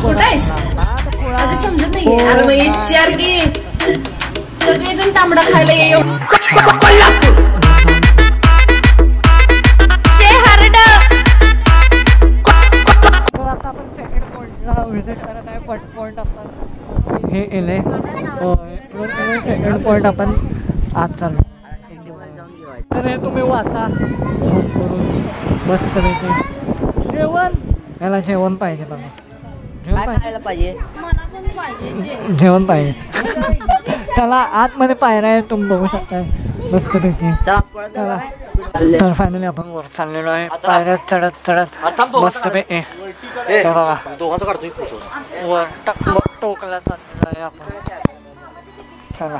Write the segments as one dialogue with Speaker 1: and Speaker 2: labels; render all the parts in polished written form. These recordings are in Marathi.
Speaker 1: कुठं आहेस? आता समजत नाहीये. अरे मग विचार की सगळेजण तांबडा खायला येऊ. कोल्हापूर
Speaker 2: आता आपण सेकंड पॉइंटला व्हिजिट करत आहे. फर्स्ट पॉइंट आपण हे केलंय. सेकंड पॉइंट आपण आज चालू. तर हे तुम्ही वाचा झूम करून मस्त पैकी. जेवण याला जेवण पाहिजे बघा. जेवण पाहिजे. जेवण पाहिजे. चला आतमध्ये पायऱ्या आहे तुम्ही बघू शकता मस्त पैकी. चला तर फायनली आपण वर चाललेलो आहे. पायऱ्या चढत चढत मस्त पैकी बघा वर टोकला चाललेलो आहे आपण. चला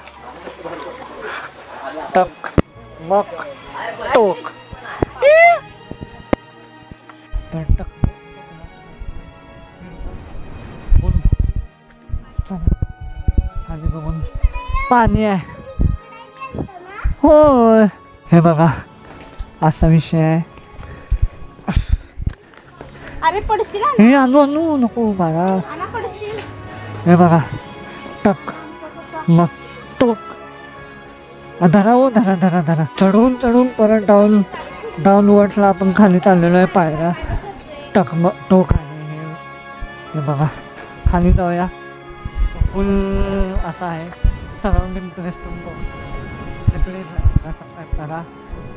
Speaker 2: टक मग टोक टक खाली बघून पाणी आहे. होय हे बघा असा विषय आहे.
Speaker 3: अरे पडशील
Speaker 2: हे आणू आणू नको बाळा. हे बघा टक मग टोक. धरा हो धरा धरा धरा. चढून चढून परत डाऊनवर्डला आपण खाली चाललेलो आहे. पायऱ्या टक मग टोक आहे. हे बघा खाली जाऊया. फुल असा आहे सराउंडिंग प्लेस. तुम्ही प्लीज सबस्क्राईब करा.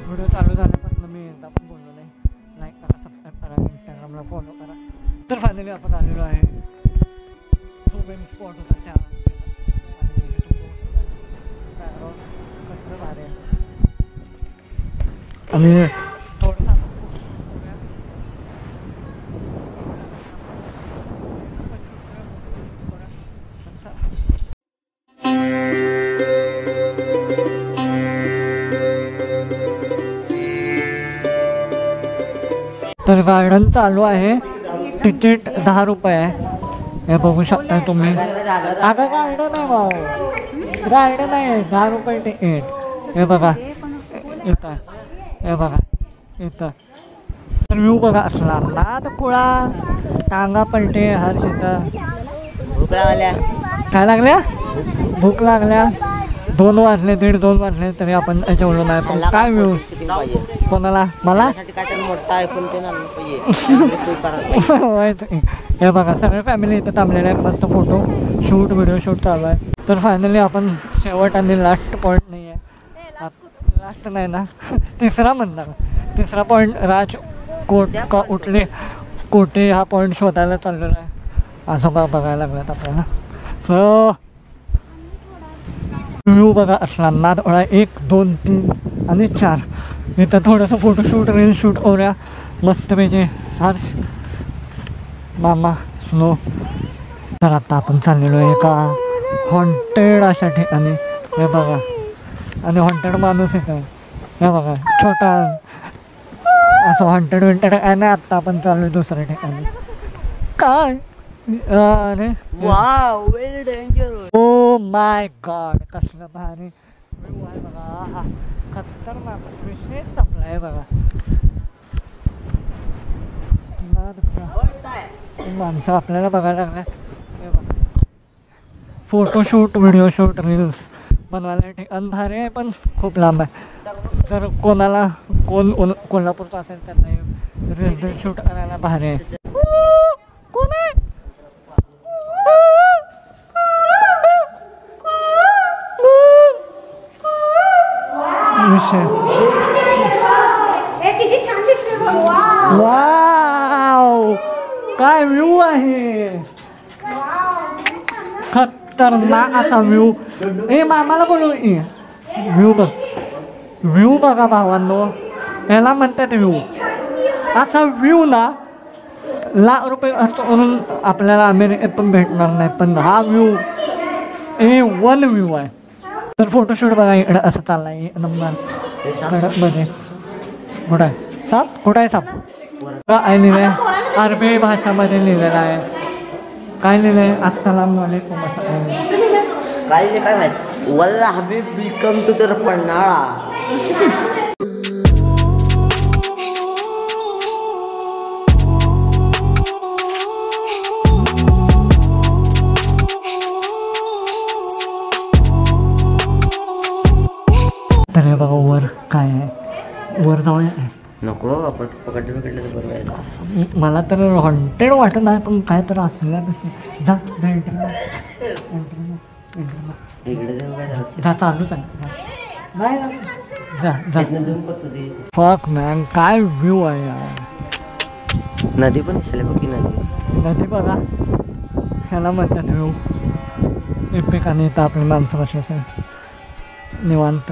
Speaker 2: व्हिडिओ चालू झाल्यापासून मी एकदा पण बोललो नाही. लाईक करा, सबस्क्राईब करा, इंस्टाग्रामला फॉलो करा. तर फायनली आपण आलेलो आहे. खूप स्पॉट होता त्या आणि थोडंसं तर गार्डन चालू आहे. तिकीट 10 रुपये आहे. हे बघू शकता तुम्ही. आता गार्डन आहे भाऊ. गार्डन आहे 10 रुपये तिकीट. हे बघा इथं. हे बघा इथं. तर व्ह्यू बघा असला नाद कुळा टांगा पलटे हर शेतं.
Speaker 4: भूक लागल्या.
Speaker 2: काय लागल्या? भूक लागल्या. 2 वाजले 1:30-2 वाजले तरी आपण जेवलो नाही. पण काय व्ह्यू कोणाला? मला
Speaker 4: मोठा आयफोन ते
Speaker 2: हे बघा सगळे फॅमिली इथं थांबलेले आहे. मस्त फोटो शूट व्हिडिओ शूट चालू आहे. तर फायनली आपण शेवट आणि लास्ट पॉईंट नाही आहे. लास्ट नाही ना तिसरा म्हणणार. तिसरा पॉईंट राजकोट का उठले कोटे हा पॉईंट शोधायला चाललेला आहे. असं बघायला लागल्यात आपल्याला. सो व्ह्यू बघा असला नाद ओळा 1 2 3 आणि 4. इथं थोडंसं फोटोशूट रील शूट करूया मस्तपैकी. हर्ष मामा स्नो. तर आता आपण चाललेलो आहे एका हॉन्टेड अशा ठिकाणी. हे बघा आणि हॉन्टेड माणूस येत आहे. हे बघा छोटा असं हॉन्टेड विंटेड काय नाही. आत्ता आपण चाललो आहे दुसऱ्या ठिकाणी. काय अरे
Speaker 4: wow very dangerous.
Speaker 2: Oh my God कसलं भारी व्ह्यू आहे बघा. हा खतरनाक विशेष सप्लाय आहे बघा. माणसं आपल्याला बघायला लागल्या. हे बघा फोटोशूट व्हिडिओ शूट रील्स बनवायला ठिकाण भारी आहे पण खूप लांब आहे. जर कोणाला कोल्हापूरचं असेल त्यांना रील्स शूट करायला भारी आहे. कोण आहे? वाव काय व्ह्यू आहे. खतरनाक असा व्ह्यू. ए मामाला बोलू. व्ह्यू बघ. व्ह्यू बघा भावांनो. याला म्हणतात व्ह्यू. असा व्ह्यू ना लाख रुपये खर्च करून आपल्याला अमेरिकेत पण भेटणार नाही. पण हा व्ह्यू A1 व्ह्यू आहे. तर फोटोशूट बघा इकडं असं चाललं आहे नंबर कडकमध्ये. कुठं आहे साप? कुठं आहे साप? काय लिहिलं आहे? अरबी भाषामध्ये लिहिलेलं आहे. काय लिहिलं आहे? अस्सलाम वालेकुम असं
Speaker 4: काय माहित. वल्ला हबीब वेलकम टू तर पन्हाळा. नको बाबा पकडलं तर बरोबर आहे.
Speaker 2: मला तर हॉन्टेड वाटत नाही पण काय तर असलं जा
Speaker 4: इकडे जाऊ काय झालं?
Speaker 2: जा चालूच आहे नाही ना. जा जा
Speaker 4: इथनं zoom करतो ते.
Speaker 2: फक मॅन काय व्ह्यू आहे यार.
Speaker 4: नदी पण दिसले बघ की नदी.
Speaker 2: नदी बघा ह्याला म्हणतात व्ह्यू. एकमेकाने येतं आपली माणसं कशी असं निवांत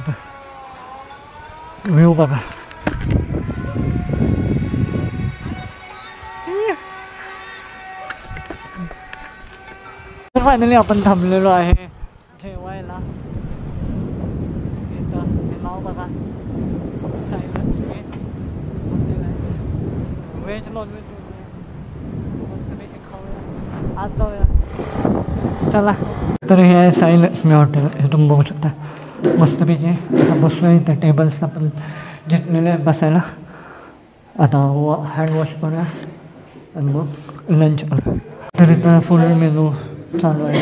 Speaker 2: व्ह्यू बघा. फायनली आपण थांबलेलो आहे जेवायला. इथं हे नाव बघा सायलन्स व्हेज नॉनव्हेज खाऊया आज जाऊया चला. तर हे आहे सायलक्ष्मी हॉटेल. हे तुम्ही बघू शकता मस्तपैकी. आता बसलो इथं टेबल्स आपण घेतलेले आहेत बसायला. आता हँडवॉश करूया आणि मग लंच करूया. तर इथं फुल मेनू चालू आहे.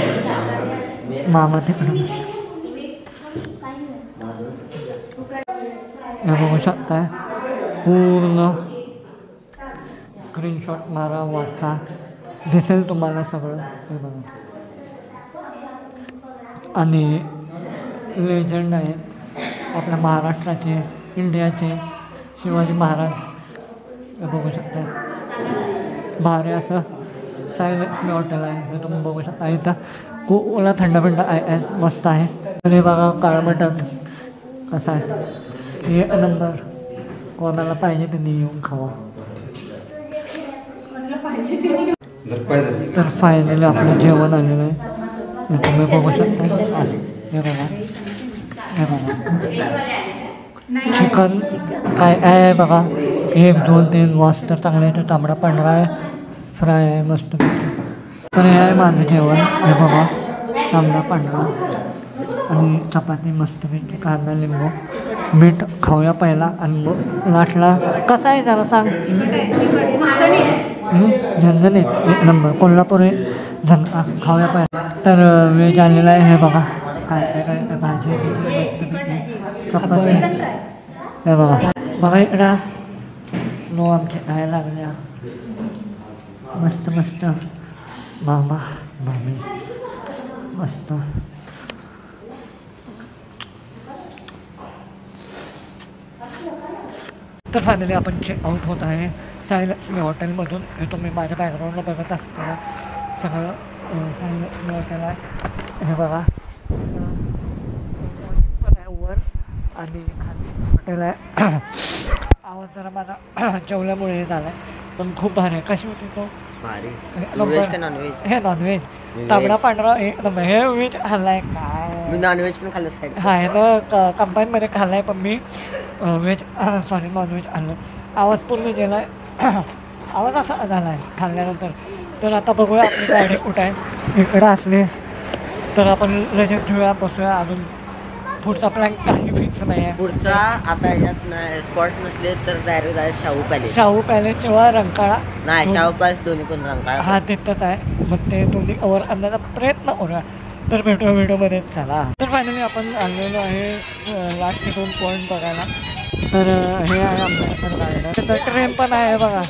Speaker 2: मामा तिकडं हे बघू शकताय पूर्ण स्क्रीनशॉट मारा वाचा दिसेल तुम्हाला सगळं. हे बघा आणि लेजंड आहेत आपल्या महाराष्ट्राचे इंडियाचे शिवाजी महाराज. हे बघू शकता भारी असं सायलक्ष्मी हॉटेल आहे. हे तुम्ही बघू शकता. इथं खूप थंड आहे मस्त आहे. तर हे बघा काळं मटण कसं आहे. एक नंबर. कोणाला पाहिजे त्यांनी येऊन खावा. तर फायनली आपलं जेवण आलेलं आहे. हे तुम्ही बघू शकता. हे बघा हे बघा चिकन काय आहे बघा. 1 2 3 वास तर चांगलं आहे. तो तांबडा पांढरा आहे. फ्राय आहे मस्त. तर हे आहे माझं जेवण. हे बघा तांबडा पांढरा आणि चपाती मस्तपैकी कांदा लिंबू मीठ खाऊया पहिला आणि मग लास्टला कसा आहे जरा सांग. झणझणीत एक नंबर कोल्हापुरी खाऊया पहिला. तर व्हेज आलेला आहे. हे बघा काय काय भाजी मस्तपैकी चपाती. हे बघा बघा इकडं स्नो आमचे काय लागल्या मस्त मस्त. मामा मामी मस्त. तर फायनली आपण चेकआउट होत आहे सायलक्ष्मी हॉटेलमधून. हे तुम्ही माझ्या बॅकग्राऊंडला बघत असताना सगळं सायलक्ष्मी हॉटेल आहे. हे बघा पण आहे वर आणि खाली हॉटेल आहे. आवाज जरा माझा जेवल्यामुळे हे झाला आहे पण खूप भारी आहे. कशी होती तो हे नॉनव्हेज तांबडा पांढरा एक नंबर. हे व्हेज खाल्लाय काय.
Speaker 4: मी नॉनव्हेज पण खाल्लं
Speaker 2: हा हे ना कंबाईनमध्ये खाल्लाय पण मी व्हेज सॉरी नॉनव्हेज आणलं. आवाज पूर्ण गेला आहे. आवाज असा झाला आहे खाल्ल्यानंतर. तर आता बघूया आपली गाडी कुठं आहे. इकडं असली तर आपण लगेच घेऊया बसूया. अजून पुढचा प्लॅन काही फिक्स नाही आहे.
Speaker 4: पुढचा आता ह्याच्यात स्पॉट नसले तर डायरेक्ट जायचं
Speaker 2: शाहू पॅलेस किंवा रंकाळा.
Speaker 4: नाही शाहू पॅलेस दोन्ही पण रंकाळा.
Speaker 2: हा तिथंच आहे. मग ते दोन्ही कवर करण्याचा प्रयत्न करूया. तर भेटूया व्हिडिओमध्ये चला. तर फायनली आपण आलेलो आहे लास्ट 2 पॉईंट बघायला. तर हे आहे आमचं गार्डन. तर ट्रेन पण आहे बघा.